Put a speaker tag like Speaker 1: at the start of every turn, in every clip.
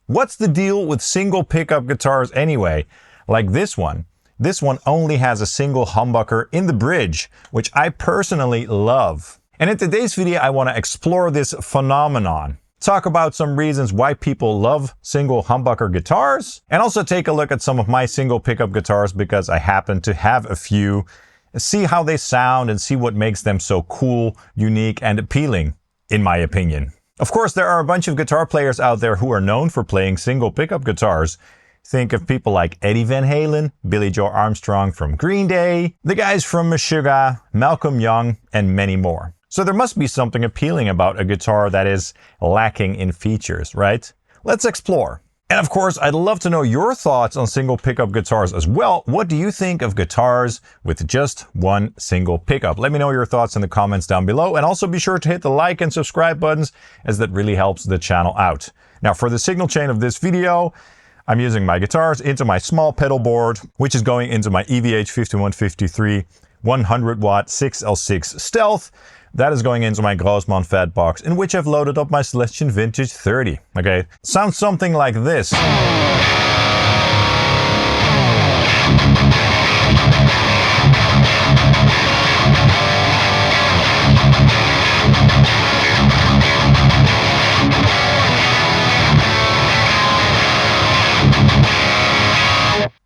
Speaker 1: What's the deal with single pickup guitars anyway? Like this one. This one only has a single humbucker in the bridge, which I personally love. And in today's video, I want to explore this phenomenon, talk about some reasons why people love single humbucker guitars, and also take a look at some of my single pickup guitars because I happen to have a few, see how they sound and see what makes them so cool, unique, and appealing, in my opinion. Of course, there are a bunch of guitar players out there who are known for playing single pickup guitars. Think of people like Eddie Van Halen, Billy Joe Armstrong from Green Day, the guys from Meshuggah, Malcolm Young, and many more. So there must be something appealing about a guitar that is lacking in features, right? Let's explore. And of course, I'd love to know your thoughts on single pickup guitars as well. What do you think of guitars with just one single pickup? Let me know your thoughts in the comments down below. And also be sure to hit the like and subscribe buttons, as that really helps the channel out. Now for the signal chain of this video, I'm using my guitars into my small pedal board, which is going into my EVH 5153 100 watt 6L6 Stealth. That is going into my Grossmann Fatbox, in which I've loaded up my Celestion Vintage 30. Okay, sounds something like this.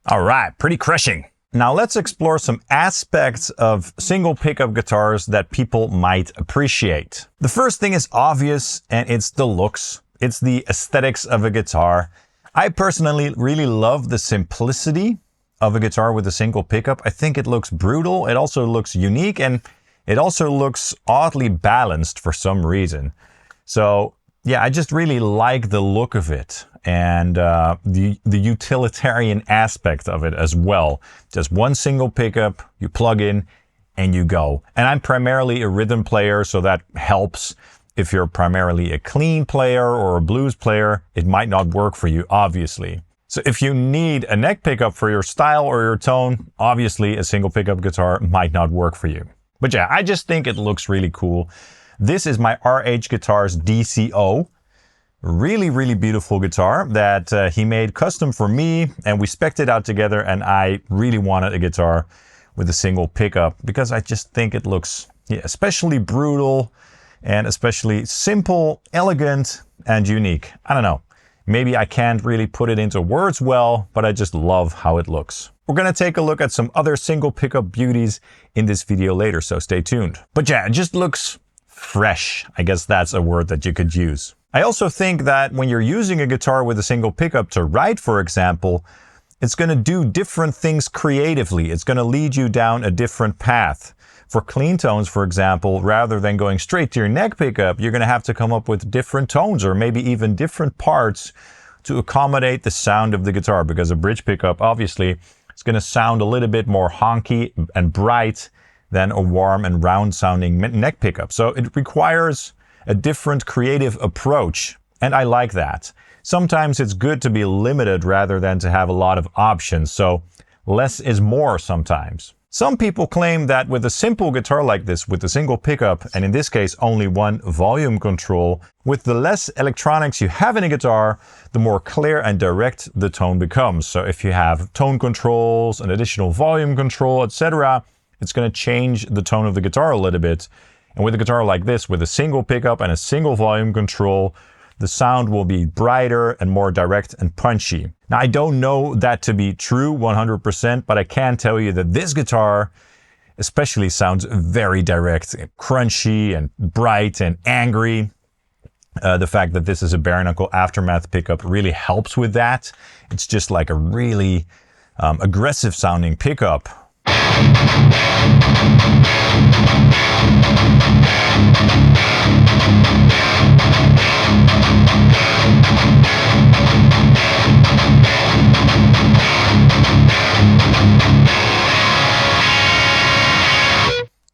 Speaker 1: All right, pretty crushing. Now let's explore some aspects of single pickup guitars that people might appreciate. The first thing is obvious, and it's the looks. It's the aesthetics of a guitar. I personally really love the simplicity of a guitar with a single pickup. I think it looks brutal. It also looks unique, and it also looks oddly balanced for some reason. So yeah, I just really like the look of it. And the utilitarian aspect of it as well. Just one single pickup, you plug in and you go. And I'm primarily a rhythm player, so that helps. If you're primarily a clean player or a blues player, it might not work for you, obviously. So if you need a neck pickup for your style or your tone, obviously a single pickup guitar might not work for you. But yeah, I just think it looks really cool. This is my RH Guitars DCO. Really, really beautiful guitar that he made custom for me, and we spec'd it out together, and I really wanted a guitar with a single pickup because I just think it looks especially brutal and especially simple, elegant, and unique. I don't know. Maybe I can't really put it into words well, but I just love how it looks. We're gonna take a look at some other single pickup beauties in this video later, so stay tuned. But yeah, it just looks fresh. I guess that's a word that you could use. I also think that when you're using a guitar with a single pickup to write, for example, it's going to do different things creatively. It's going to lead you down a different path. For clean tones, for example, rather than going straight to your neck pickup, you're going to have to come up with different tones or maybe even different parts to accommodate the sound of the guitar, because a bridge pickup, obviously, is going to sound a little bit more honky and bright than a warm and round sounding neck pickup. So it requires a different creative approach, and I like that. Sometimes it's good to be limited rather than to have a lot of options, so less is more sometimes. Some people claim that with a simple guitar like this, with a single pickup, and in this case only one volume control, with the less electronics you have in a guitar, the more clear and direct the tone becomes. So if you have tone controls, an additional volume control, etc., it's going to change the tone of the guitar a little bit. And with a guitar like this, with a single pickup and a single volume control, the sound will be brighter and more direct and punchy. Now, I don't know that to be true 100%, but I can tell you that this guitar especially sounds very direct, crunchy and bright and angry. The fact that this is a bare knuckle aftermath pickup really helps with that. It's just like a really aggressive sounding pickup.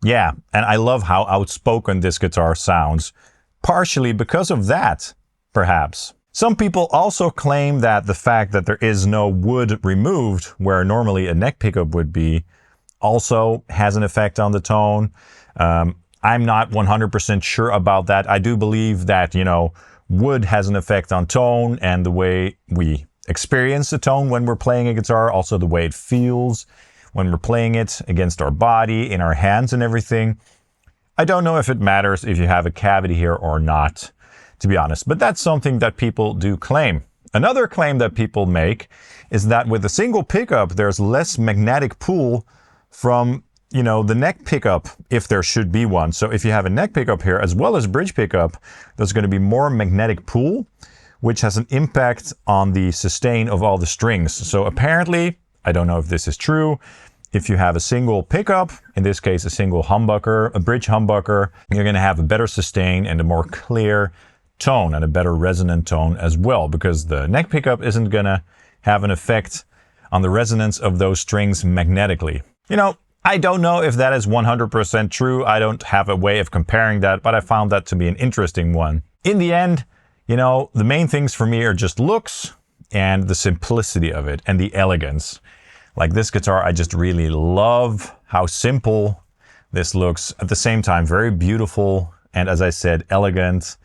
Speaker 1: Yeah, and I love how outspoken this guitar sounds, partially because of that, perhaps. Some people also claim that the fact that there is no wood removed, where normally a neck pickup would be, also has an effect on the tone. I'm not 100% sure about that. I do believe that, you know, wood has an effect on tone and the way we experience the tone when we're playing a guitar, also the way it feels when we're playing it against our body, in our hands and everything. I don't know if it matters if you have a cavity here or not, to be honest, but that's something that people do claim. Another claim that people make is that with a single pickup, there's less magnetic pull from, you know, the neck pickup, if there should be one. So if you have a neck pickup here as well as bridge pickup, there's going to be more magnetic pull, which has an impact on the sustain of all the strings. So apparently, I don't know if this is true, if you have a single pickup, in this case a single humbucker, a bridge humbucker, you're going to have a better sustain and a more clear tone and a better resonant tone as well, because the neck pickup isn't going to have an effect on the resonance of those strings magnetically. You know, I don't know if that is 100% true. I don't have a way of comparing that, but I found that to be an interesting one. In the end, you know, the main things for me are just looks and the simplicity of it and the elegance. Like this guitar, I just really love how simple this looks. At the same time, very beautiful and, as I said, elegant.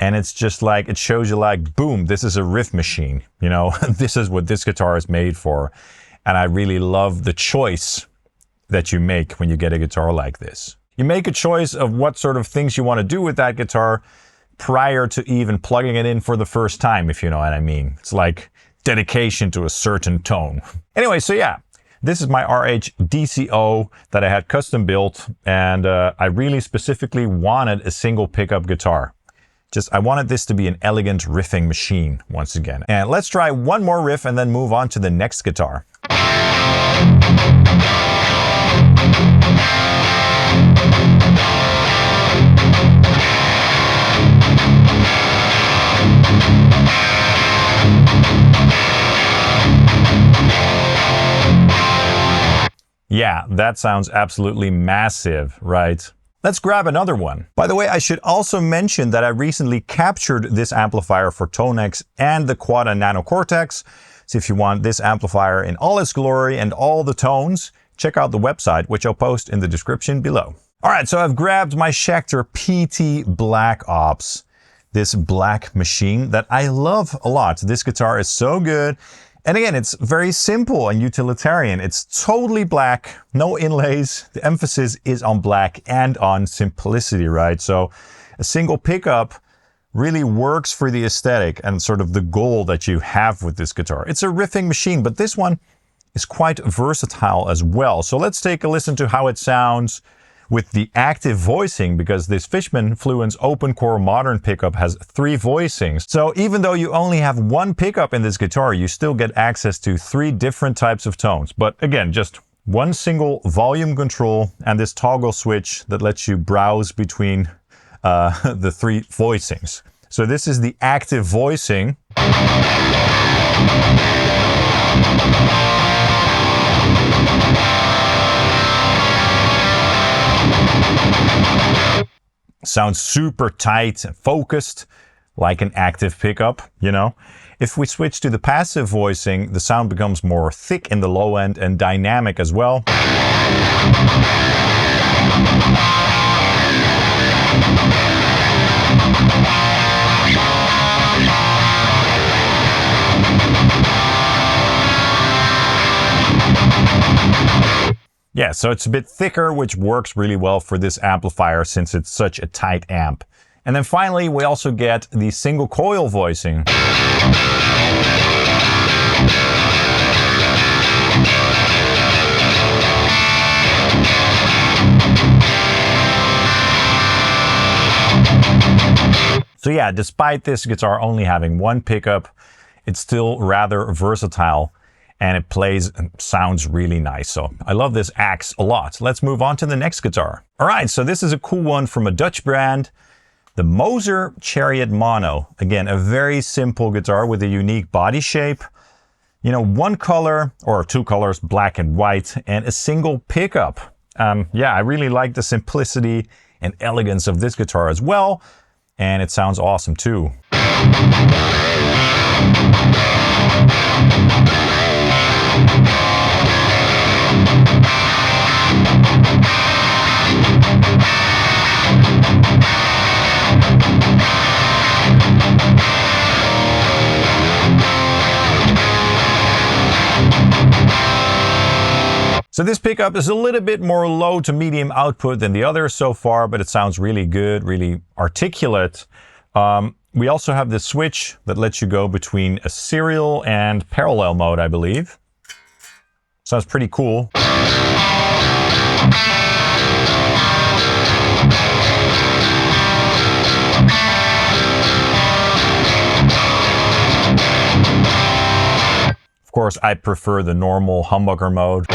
Speaker 1: And it's just like, it shows you like, boom, this is a riff machine. You know, this is what this guitar is made for. And I really love the choice that you make when you get a guitar like this. You make a choice of what sort of things you want to do with that guitar prior to even plugging it in for the first time, if you know what I mean. It's like dedication to a certain tone. Anyway, so yeah, this is my RH DCO that I had custom built, and I really specifically wanted a single pickup guitar. I wanted this to be an elegant riffing machine once again. And let's try one more riff and then move on to the next guitar. Yeah, that sounds absolutely massive, right? Let's grab another one. By the way, I should also mention that I recently captured this amplifier for Tonex and the Quad and Nano Cortex. So if you want this amplifier in all its glory and all the tones, check out the website, which I'll post in the description below. All right, so I've grabbed my Schecter PT Black Ops, this black machine that I love a lot. This guitar is so good. And again, it's very simple and utilitarian. It's totally black, no inlays. The emphasis is on black and on simplicity, right? So a single pickup really works for the aesthetic and sort of the goal that you have with this guitar. It's a riffing machine, but this one is quite versatile as well. So let's take a listen to how it sounds with the active voicing, because this Fishman Fluence open core modern pickup has 3 voicings. So even though you only have 1 pickup in this guitar, you still get access to 3 different types of tones. But again, just 1 single volume control and this toggle switch that lets you browse between the 3 voicings. So this is the active voicing. Sounds super tight and focused, like an active pickup, you know. If we switch to the passive voicing, the sound becomes more thick in the low end and dynamic as well. Yeah, so it's a bit thicker, which works really well for this amplifier since it's such a tight amp. And then finally, we also get the single coil voicing. So yeah, despite this guitar only having 1 pickup, it's still rather versatile. And it plays and sounds really nice. So I love this axe a lot. Let's move on to the next guitar. All right, so this is a cool one from a Dutch brand, the Mozer Chariot Mono. Again, a very simple guitar with a unique body shape. You know, 1 color or 2 colors, black and white, and a single pickup. Yeah, I really like the simplicity and elegance of this guitar as well. And it sounds awesome too. So this pickup is a little bit more low to medium output than the others so far, but it sounds really good, really articulate. We also have this switch that lets you go between a serial and parallel mode, I believe. Sounds pretty cool. Of course, I prefer the normal humbucker mode.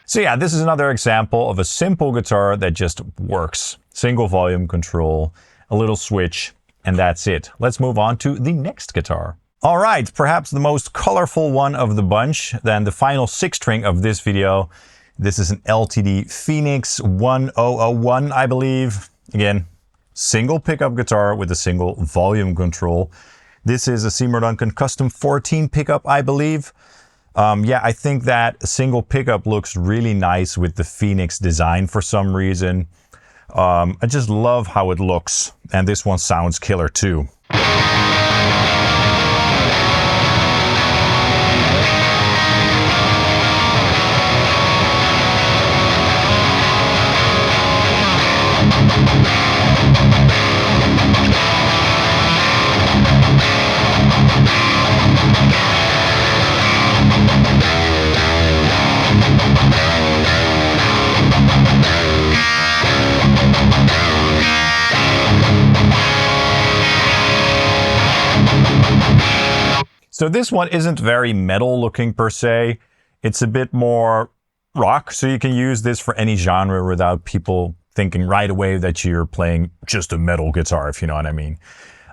Speaker 1: So yeah, this is another example of a simple guitar that just works. Single volume control, a little switch, and that's it. Let's move on to the next guitar. All right, perhaps the most colorful one of the bunch, then the final 6-string of this video. This is an LTD Phoenix 1001, I believe. Again, single pickup guitar with a single volume control. This is a Seymour Duncan Custom 14 pickup, I believe. Yeah, I think that a single pickup looks really nice with the Phoenix design for some reason. I just love how it looks, and this one sounds killer too. So this one isn't very metal looking per se. It's a bit more rock, so you can use this for any genre without people thinking right away that you're playing just a metal guitar, if you know what I mean.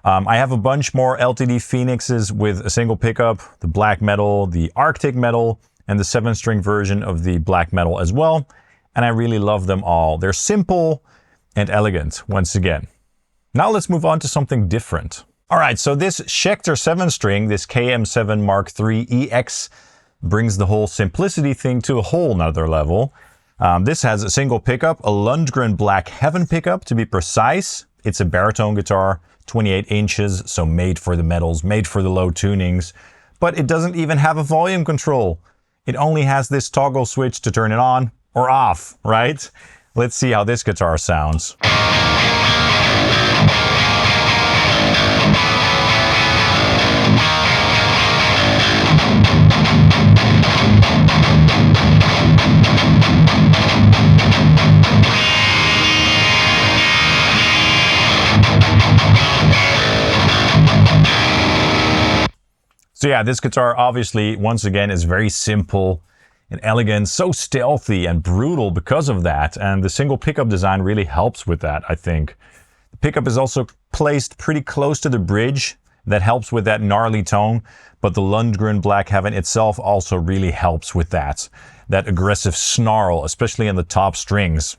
Speaker 1: I have a bunch more LTD Phoenixes with a single pickup, the black metal, the Arctic metal, and the 7-string version of the black metal as well. And I really love them all. They're simple and elegant, once again. Now let's move on to something different. All right, so this Schecter 7-string, this KM7 MKIII EX, brings the whole simplicity thing to a whole nother level. This has a single pickup, a Lundgren Black Heaven pickup to be precise. It's a baritone guitar, 28 inches, so made for the metals, made for the low tunings. But it doesn't even have a volume control. It only has this toggle switch to turn it on or off, right? Let's see how this guitar sounds. So yeah, this guitar obviously, once again, is very simple and elegant, so stealthy and brutal because of that. And the single pickup design really helps with that, I think. The pickup is also placed pretty close to the bridge. That helps with that gnarly tone, but the Lundgren Black Heaven itself also really helps with that aggressive snarl, especially in the top strings.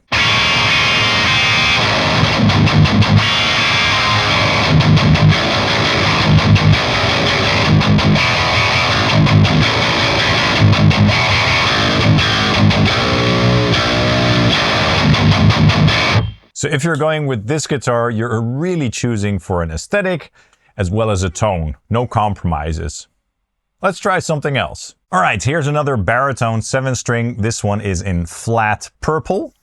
Speaker 1: So if you're going with this guitar, you're really choosing for an aesthetic as well as a tone. No compromises. Let's try something else. All right, here's another baritone 7-string. This one is in flat purple.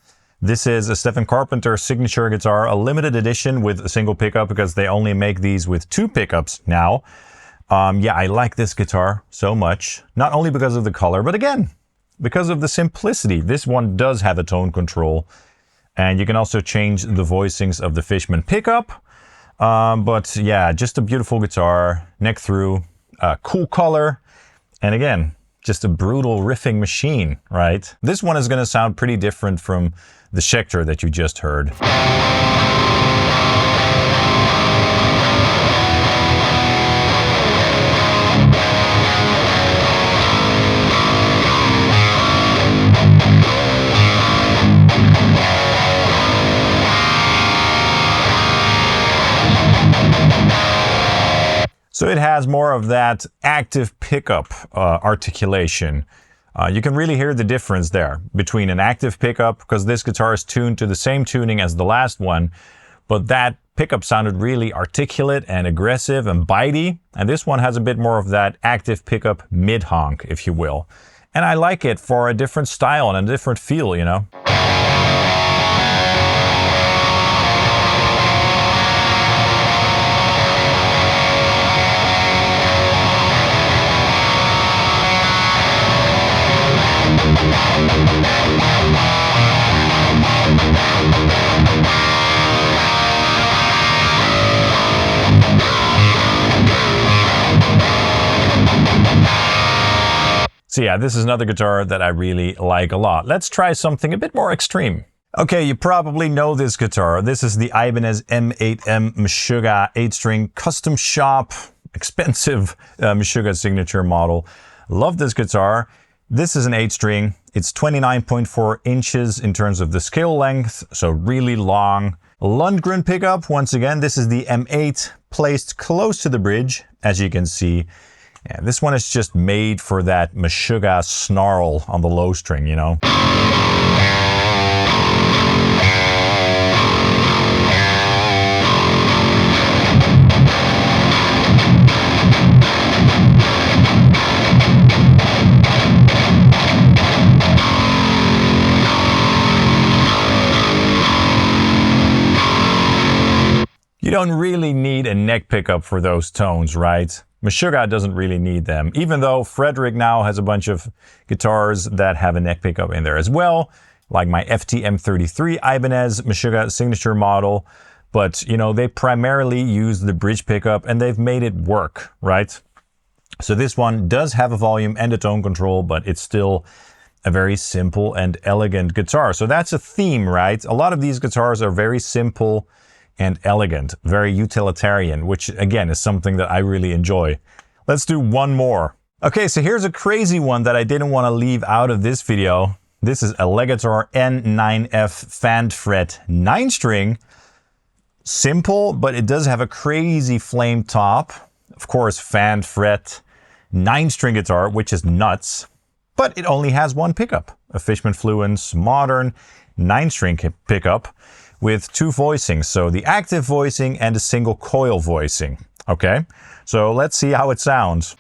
Speaker 1: This is a Stephen Carpenter signature guitar, a limited edition with a single pickup because they only make these with 2 pickups now. Yeah, I like this guitar so much. Not only because of the color, but again, because of the simplicity. This one does have a tone control. And you can also change the voicings of the Fishman pickup. But yeah, just a beautiful guitar, neck through, cool color, and again, just a brutal riffing machine, right? This one is going to sound pretty different from the Schecter that you just heard. So it has more of that active pickup articulation. You can really hear the difference there between an active pickup, because this guitar is tuned to the same tuning as the last one, but that pickup sounded really articulate and aggressive and bitey, and this one has a bit more of that active pickup mid-honk, if you will. And I like it for a different style and a different feel, you know? So yeah, this is another guitar that I really like a lot. Let's try something a bit more extreme. Okay, you probably know this guitar. This is the Ibanez M8M Meshuggah 8-string custom shop, expensive Meshuggah signature model. Love this guitar. This is an 8-string. It's 29.4 inches in terms of the scale length, so really long. Lundgren pickup, once again, this is the M8 placed close to the bridge, as you can see. Yeah, this one is just made for that Meshuggah snarl on the low string, you know? You don't really need a neck pickup for those tones, right? Meshuggah doesn't really need them, even though Frederick now has a bunch of guitars that have a neck pickup in there as well, like my FTM33 Ibanez Meshuggah signature model. But, you know, they primarily use the bridge pickup and they've made it work, right? So this one does have a volume and a tone control, but it's still a very simple and elegant guitar. So that's a theme, right? A lot of these guitars are very simple and elegant, very utilitarian, which again is something that I really enjoy. Let's do one more. Okay, so here's a crazy one that I didn't want to leave out of this video. This is a Legator N9F fan fret 9-string. Simple, but it does have a crazy flame top. Of course, fan fret 9-string guitar, which is nuts. But it only has one pickup, a Fishman Fluence modern 9-string pickup, with two voicings, so the active voicing and a single coil voicing. Okay, so let's see how it sounds.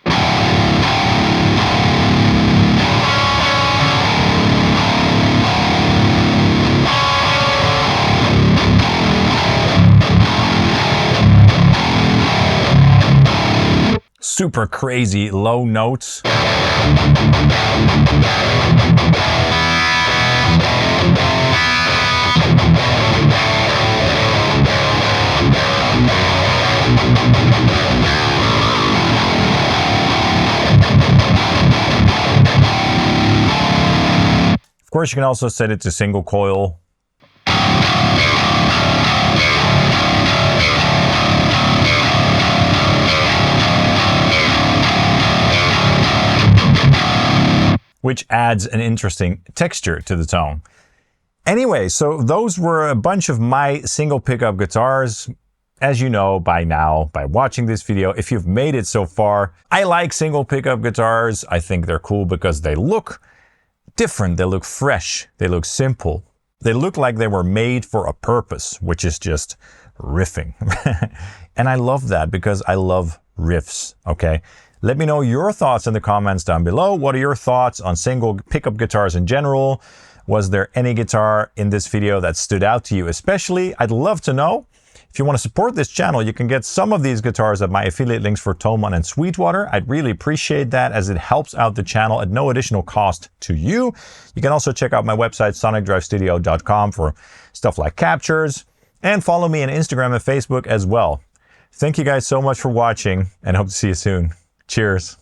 Speaker 1: Super crazy low notes. Of course, you can also set it to single coil. Which adds an interesting texture to the tone. Anyway, so those were a bunch of my single pickup guitars. As you know by now, by watching this video, if you've made it so far, I like single pickup guitars. I think they're cool because they look different, they look fresh, they look simple. They look like they were made for a purpose, which is just riffing. And I love that because I love riffs, okay? Let me know your thoughts in the comments down below. What are your thoughts on single pickup guitars in general? Was there any guitar in this video that stood out to you especially? I'd love to know. If you want to support this channel, you can get some of these guitars at my affiliate links for Thomann and Sweetwater. I'd really appreciate that as it helps out the channel at no additional cost to you. You can also check out my website, sonicdrivestudio.com, for stuff like captures, and follow me on Instagram and Facebook as well. Thank you guys so much for watching and hope to see you soon. Cheers.